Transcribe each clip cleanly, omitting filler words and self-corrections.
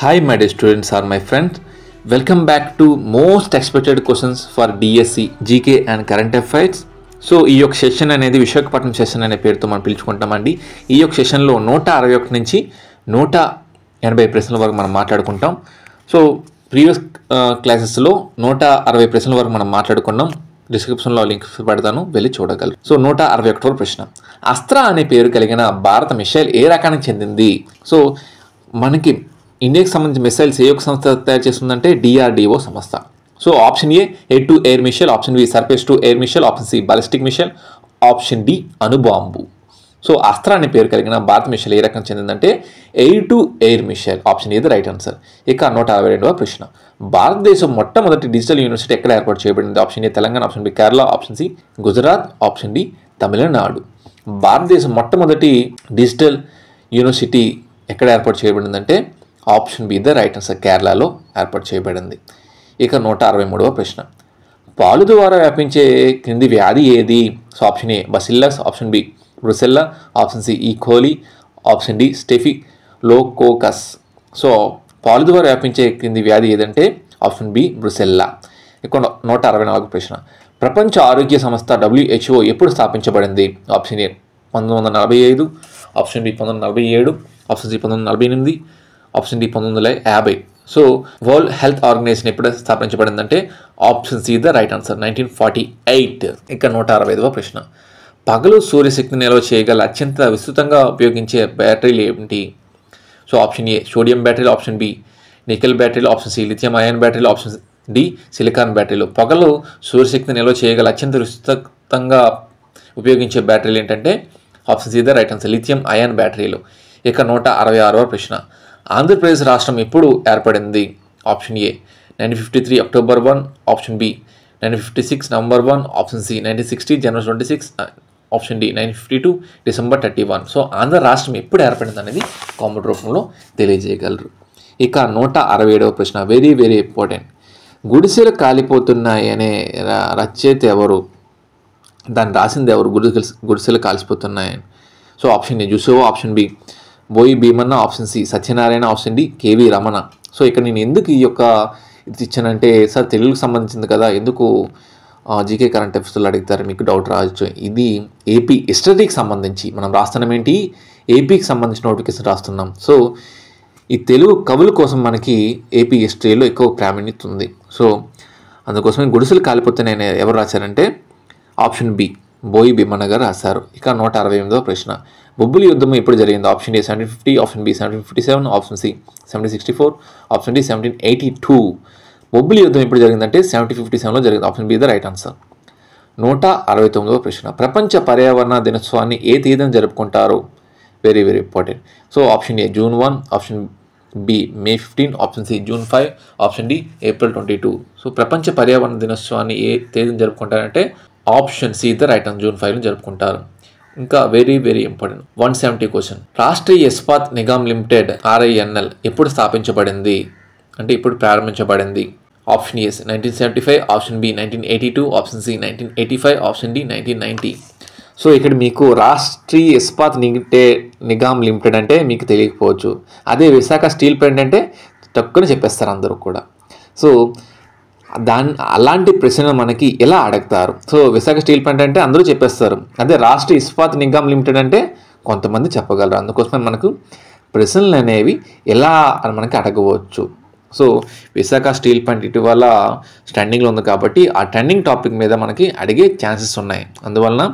Hi my dear students or my friends, welcome back to most expected questions for DSC, GK and current affairs. So ఈ యొక్క session అనేది Visakhapatnam session అనే పేరుతో మనం పిలుచుకుంటామండి. ఈ యొక్క సెషన్లో 161 నుంచి 180 ప్రశ్నల వరకు మనం మాట్లాడుకుంటాం. సో ప్రీవియస్ క్లాసెస్లో 160 ప్రశ్నల వరకు మనం మాట్లాడుకున్నాం. డిస్క్రిప్షన్లో లింక్ పెడతాను, వెళ్ళి చూడగలరు. సో 161వ ప్రశ్న, అస్త్ర అనే పేరు కలిగిన భారత మిసైల్ ఏ రకానికి చెందింది? సో మనకి ఇండియాకి సంబంధించిన మిసైల్స్ ఏ ఒక్క సంస్థ తయారు చేస్తుందంటే DRDO సంస్థ. So option A air to air missile, option B surface to air missile, option C ballistic missile, option D అణుబాంబు. సో అస్త్ర అనే పేరు కలిగిన భారత మిసైల్ ఏ రకం చెందిందంటే air to air missile. Option A the right answer. ఇక 162వ ప్రశ్న, భారతదేశం మొట్టమొదటి డిజిటల్ యూనివర్సిటీ ఎక్కడ ఏర్పాటు చేయబడింది? Option A Telangana, option B Kerala, option C Gujarat, option D Tamil Nadu. భారతదేశం మొట్టమొదటి డిజిటల్ యూనివర్సిటీ ఎక్కడ ఏర్పాటు చేయబడిందంటే option B the right answer, కేరళలో ఏర్పాటు చేయబడింది. ఇక 163వ ప్రశ్న, పాలు ద్వారా వ్యాపించే క్రింది వ్యాధి ఏది? So option A bacillus, option B Brucella, option C E coli, option D Staphylococcus. So పాలు ద్వారా వ్యాపించే క్రింది వ్యాధి ఏదంటే ఆప్షన్ బి బ్రుసెల్లా. ఇక 164వ ప్రశ్న, ప్రపంచ ఆరోగ్య సంస్థ WHO ఎప్పుడు స్థాపించబడింది? Option A 1945, option B 1947, option C 1948, option D 1950. So World Health Organization ఎప్పుడు స్థాపించబడిందంటే option C the right answer, 1948. ఇక 165వ ప్రశ్న, పగలు సూర్యశక్తిని నిల్వ చేయగల అత్యంత విస్తృతంగా ఉపయోగించే బ్యాటరీలు ఏమిటి? సో ఆప్షన్ ఏ సోడియం బ్యాటరీలు, ఆప్షన్ బి నికెల్ బ్యాటరీలు, ఆప్షన్ సి లిథియం అయాన్ బ్యాటరీలు, ఆప్షన్ డి సిలికాన్ బ్యాటరీలు. పగలు సూర్యశక్తిని నిల్వ చేయగల అత్యంత విస్తృతంగా ఉపయోగించే బ్యాటరీలు ఏంటంటే option C the right answer, lithium ion బ్యాటరీలు. ఇక 166వ ప్రశ్న, ఆంధ్రప్రదేశ్ రాష్ట్రం ఎప్పుడు ఏర్పడింది? Option A 1953 October 1, option B 1956 November 1, option C 1960 జనవరి 26, option D 1952 December 31. So Andhra రాష్ట్రం ఎప్పుడు ఏర్పడింది అనేది కామెంట్ రూపంలో తెలియజేయగలరు. ఇక 167వ ప్రశ్న, వెరీ వెరీ ఇంపార్టెంట్, గుడిసెలు కాలిపోతున్నాయి అనే రచయిత ఎవరు? దాన్ని రాసింది ఎవరు? గుడిసెలు కాలిపోతున్నాయని. So option A Jashuva, option B Boyi Bhimanna, option C Satyanarayana, option D KV Ramana. So ఇక్కడ నేను ఎందుకు ఈ యొక్క ఇది ఇచ్చానంటే, సార్ తెలుగుకి సంబంధించింది కదా, ఎందుకు జీకే కరెంట్ అఫైర్స్లో అడుగుతారు, మీకు డౌట్ రావచ్చు. ఇది ఏపీ హిస్టరీకి సంబంధించి మనం రాస్తున్నాం. ఏంటి? ఏపీకి సంబంధించిన నోటిఫికేషన్ రాస్తున్నాం. సో ఈ తెలుగు కవుల కోసం మనకి ఏపీ హిస్టరీలో ఎక్కువ ప్రావీణ్యత ఉంది. సో అందుకోసమే గుడిసెలు కాలిపోతున్నాయని ఎవరు రాశారంటే ఆప్షన్ బి బోయి భీమన్న గారు రాశారు. ఇక 168వ ప్రశ్న, బొబ్బిలి యుద్ధం ఎప్పుడు జరిగింది? Option A 1750, option B 1757, option C 1764, option D 1782. Bobbili యుద్ధం ఎప్పుడు జరిగిందంటే 1757లో జరిగింది. Option B the right answer. 169వ ప్రశ్న, ప్రపంచ పర్యావరణ దినోత్సవాన్ని ఏ తేదీన జరుపుకుంటారు? Very very important. So option A June 1, option B May 15, option C June 5, option D April 22. So ప్రపంచ పర్యావరణ దినోత్సవాన్ని ఏ తేదీన జరుపుకుంటారంటే option C the right answer, June 5 జరుపుకుంటారు. ఇంకా very very important 170 question, Rashtriya Ispat Nigam limited RINL ఎప్పుడు స్థాపించబడింది అంటే ఇప్పుడు ప్రారంభించబడింది? Option A 1975, option B 1982, option C 1985, option D 1990. So ఇక్కడ మీకు రాష్ట్రీయ ఇస్పాత్ నిగమ్ లిమిటెడ్ అంటే మీకు తెలియకపోవచ్చు. అదే విశాఖ స్టీల్ ప్లాంట్ అంటే తక్కువ చెప్పేస్తారు అందరూ కూడా. సో అలాంటి ప్రశ్నలు మనకి ఎలా అడుగుతారు? సో విశాఖ స్టీల్ ప్లాంట్ అంటే అందరూ చెప్పేస్తారు. అదే రాష్ట్రీయ ఇస్పాత్ నిగమ్ లిమిటెడ్ అంటే కొంతమంది చెప్పగలరు. అందుకోసమే మనకు ప్రశ్నలు అనేవి ఎలా అని మనకి అడగవచ్చు. సో విశాఖ స్టీల్ ప్లాంట్ ఇటీవల స్టాండింగ్లో ఉంది కాబట్టి ఆ ట్రెండింగ్ టాపిక్ మీద మనకి అడిగే ఛాన్సెస్ ఉన్నాయి. అందువలన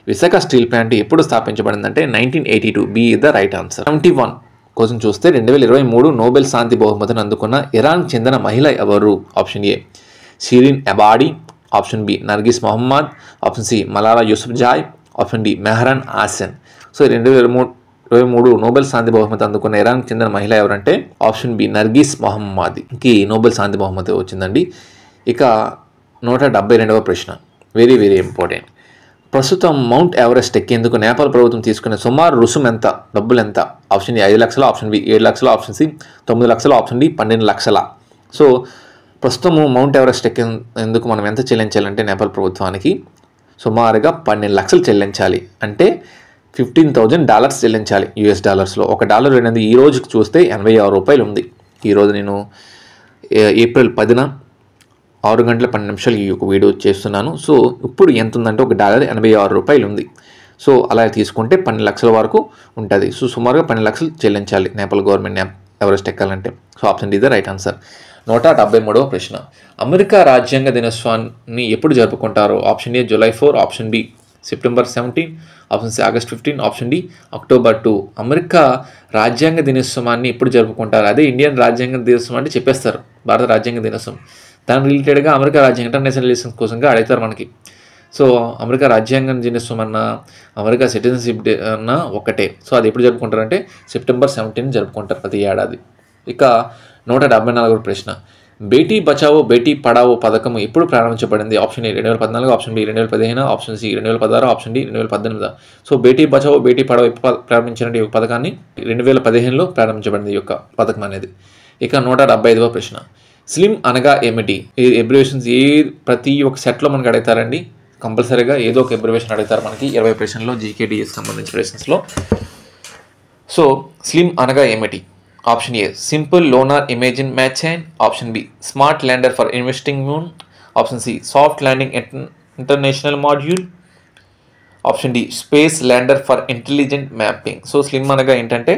విశాఖ స్టీల్ ప్లాంట్ ఎప్పుడు స్థాపించబడిందంటే 1982, బి ద రైట్ ఆన్సర్. 71 కోసం చూస్తే 2023 నోబెల్ శాంతి బహుమతిని అందుకున్న ఇరాన్కి చెందిన మహిళ ఎవరు? Option A Shirin Ebadi, option B Narges Mohammad, option C Malala Yousafzai, option D Mehran Asin. So 2023 Nobel శాంతి బహుమతి అందుకున్న ఇరాన్కి చెందిన మహిళ ఎవరంటే ఆప్షన్ బి నర్గిస్ మొహమ్మద్కి నోబెల్ శాంతి బహుమతి వచ్చిందండి. ఇక 172వ ప్రశ్న, వెరీ వెరీ ఇంపార్టెంట్, ప్రస్తుతం మౌంట్ ఎవరెస్ట్ ఎక్కేందుకు నేపాల్ ప్రభుత్వం తీసుకునే సుమారు రుసుము ఎంత? డబ్బులు ఎంత? ఆప్షన్ ఏ 5 లక్షలు, ఆప్షన్ బి 7 లక్షలు, ఆప్షన్ సి 9 లక్షలు, ఆప్షన్ డి 12 లక్షల. సో ప్రస్తుతము మౌంట్ ఎవరెస్ట్ ఎక్కేందుకు మనం ఎంత చెల్లించాలంటే నేపాల్ ప్రభుత్వానికి సుమారుగా 12 లక్షలు చెల్లించాలి. అంటే $15,000 చెల్లించాలి US డాలర్స్లో. $1 అనేది ఈ రోజుకి చూస్తే 86 రూపాయలు ఉంది. ఈరోజు నేను ఏప్రిల్ 10న 6:12 ఈ యొక్క వీడియో చేస్తున్నాను. సో ఇప్పుడు ఎంత ఉందంటే $1.86 ఉంది. సో అలా తీసుకుంటే 12 లక్షల వరకు ఉంటుంది. సో సుమారుగా 12 లక్షలు చెల్లించాలి నేపాల్ గవర్నమెంట్ ఎవరెస్ట్ ఎక్కాలంటే. So option D the right answer. 173వ ప్రశ్న. అమెరికా రాజ్యాంగ దినోత్సవాన్ని ఎప్పుడు జరుపుకుంటారు? Option A July 4, option B September 17, option C August 15, option D October 2. America రాజ్యాంగ దినోత్సవాన్ని ఎప్పుడు జరుపుకుంటారు? అదే ఇండియన్ రాజ్యాంగ దినోత్సవం అంటే చెప్పేస్తారు, భారత రాజ్యాంగ దినోత్సవం. దాని రిలేటెడ్గా అమెరికా రాజ్యాంగ ఇంటర్నేషనల్ రిలేషన్స్ కోసంగా అడుగుతారు మనకి. సో అమెరికా రాజ్యాంగ దినోత్సవం అన్న అమెరికా సిటిజన్షిప్ డే అన్న ఒకటే. సో అది ఎప్పుడు జరుపుకుంటారంటే సెప్టెంబర్ 17 జరుపుకుంటారు ప్రతి ఏడాది. ఇక 174వ ప్రశ్న. బేటీ బచావో బేటీ పడావో పథకం ఎప్పుడు ప్రారంభించబడింది? Option A 2014, option B 2015, option C 2016, option D 2018. So Beti Bachao Beti Padhao ఎప్పుడు ప్రారంభించిన ఈ పథకాన్ని 2015లో ప్రారంభించబడింది ఈ యొక్క పథకం అనేది. ఇక 175వ ప్రశ్న. స్లిమ్ అనగా ఏమిటి? ఈ ఎబ్రివేషన్స్ ప్రతి ఒక్క సెట్లో మనకు అడుగుతారండి. కంపల్సరీగా ఏదో ఒక ఎబ్రివేషన్ అడుగుతారు మనకి 20 ప్రశ్నలో జీకేడిఎస్ సంబంధించిన ప్రశ్నలో. సో స్లిమ్ అనగా ఏమిటి? Option A simple lunar imagine match and, option B smart lander for investing moon, option C soft landing international module, option D space lander for intelligent mapping. So slim అనగా ఏంటంటే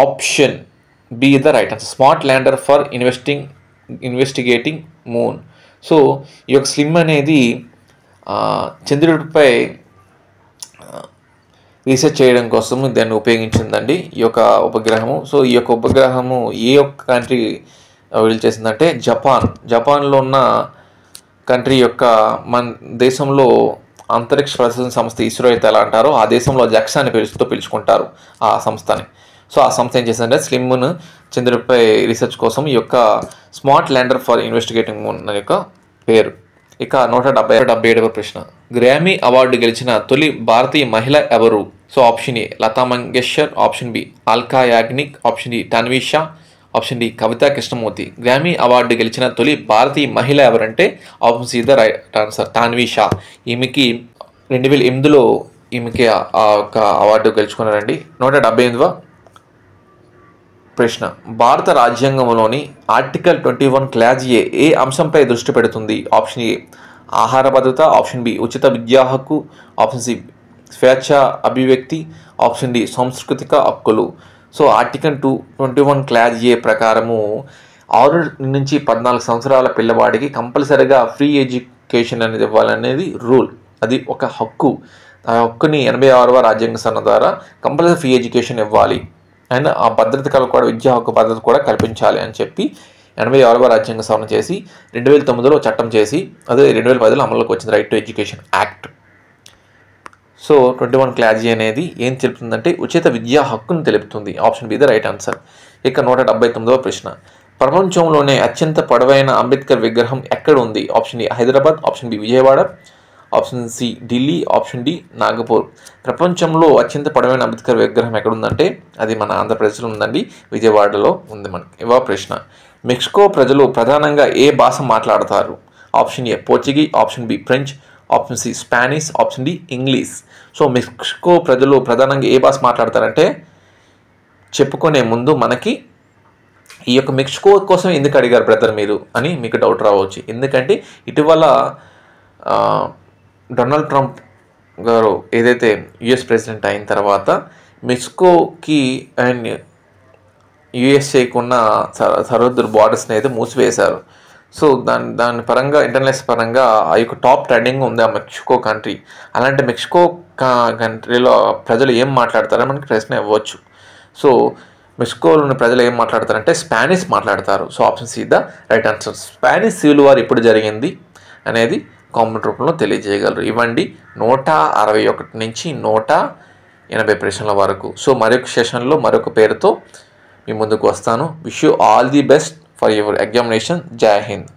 option B the right answer, smart lander for investigating moon. So ఈ యొక్క slim అనేది చంద్రుడిపై research చేయడం కోసం దాన్ని ఉపయోగించిందండి ఈ యొక్క ఉపగ్రహము. సో ఈ యొక్క ఉపగ్రహము ఏ ఒక్క కంట్రీ విడుదల చేసిందంటే జపాన్లో ఉన్న కంట్రీ యొక్క మన దేశంలో అంతరిక్ష పరిశోధన సంస్థ ఇస్రో అయితే ఎలా అంటారో ఆ దేశంలో జక్సా అని పిలుచుకుంటారు ఆ సంస్థని. సో ఆ సంస్థ ఏం చేసిందంటే స్లిమ్ను చంద్రుడిపై రీసెర్చ్ కోసం ఈ యొక్క smart lander for investigating moon అనే యొక్క పేరు. ఇక 177వ ప్రశ్న. గ్రామీ అవార్డు గెలిచిన తొలి భారతీయ మహిళ ఎవరు? So option A Lata Mangeshkar, option B Alka Yagnik, option D Tanvisha, option D Kavita Krishnamurthy. Grammy award గెలిచిన తొలి భారతీయ మహిళ ఎవరంటే option C the right answer Tanvisha. ఈమెకి 2008లో ఈమెకి ఆ యొక్క అవార్డు గెలుచుకున్నారండి. 178వ ప్రశ్న. భారత రాజ్యాంగంలోని ఆర్టికల్ 21 క్లాజ్ ఏ అంశంపై దృష్టి పెడుతుంది? ఆప్షన్ ఏ ఆహార భద్రత, ఆప్షన్ బి ఉచిత విద్యా హక్కు, ఆప్షన్ సి స్వేచ్ఛ అభివ్యక్తి, ఆప్షన్ డి సాంస్కృతిక హక్కులు. సో ఆర్టికల్ 21 క్లాజ్ ప్రకారము 6 నుంచి 14 సంవత్సరాల పిల్లవాడికి కంపల్సరీగా ఫ్రీ ఎడ్యుకేషన్ అనేది ఇవ్వాలనేది రూల్. అది ఒక హక్కు. ఆ హక్కుని 86వ రాజ్యాంగ సవరణ ద్వారా కంపల్సరీ ఫ్రీ ఎడ్యుకేషన్ ఇవ్వాలి అండ్ ఆ భద్రత కూడా విద్యా హక్కు భద్రత కూడా కల్పించాలి అని చెప్పి 86వ రాజ్యాంగ సవరణ చేసి 2009లో చట్టం చేసి అదే 2010లో అమలులోకి వచ్చింది right to education act. So 21 clause అనేది ఏం తెలుపుతుందంటే ఉచిత విద్యా హక్కును తెలుపుతుంది. Option B the right answer. ఇక 179వ ప్రశ్న. ప్రపంచంలోనే అత్యంత పొడవైన అంబేద్కర్ విగ్రహం ఎక్కడ ఉంది? Option A Hyderabad, option B Vijayawada, option C Delhi, option D Nagpur. ప్రపంచంలో అత్యంత పొడవైన అంబేద్కర్ విగ్రహం ఎక్కడుందంటే అది మన ఆంధ్రప్రదేశ్లో ఉందండి, విజయవాడలో ఉంది మనకి. ఇవా ప్రశ్న. మెక్సికో ప్రజలు ప్రధానంగా ఏ భాష మాట్లాడతారు? Option A Portuguese, option B French, option C Spanish, option D English. So Mexico ప్రజలు ప్రధానంగా ఏ భాష మాట్లాడతారంటే చెప్పుకునే ముందు మనకి ఈ యొక్క మెక్సికో కోసం ఎందుకు అడిగారు బ్రదర్ మీరు అని మీకు డౌట్ రావచ్చు. ఎందుకంటే ఇటీవల డొనాల్డ్ ట్రంప్ గారు ఏదైతే యుఎస్ ప్రెసిడెంట్ అయిన తర్వాత మెక్సికోకి అండ్ యుఎస్ఏకి ఉన్న సరిహద్దు బార్డర్స్ని అయితే మూసివేశారు. సో దాని పరంగా ఇంటర్నేషనల్ పరంగా ఆ యొక్క టాప్ ట్రెండింగ్ ఉంది ఆ మెక్సికో కంట్రీ. అలాంటి మెక్సికో కంట్రీలో ప్రజలు ఏం మాట్లాడతారని మనకి ప్రశ్న ఇవ్వచ్చు. సో మెక్సికోలోని ప్రజలు ఏం మాట్లాడతారంటే స్పానిష్ మాట్లాడతారు. So option C the right answer. Spanish civil war ఎప్పుడు జరిగింది అనేది కామెంట్ రూపంలో తెలియజేయగలరు. ఇవ్వండి 161 నుంచి 180 ప్రశ్నల వరకు. సో మరొక సెషన్లో మరొక పేరుతో మీ ముందుకు వస్తాను. Wish you all the best for your examination. జై హింద్.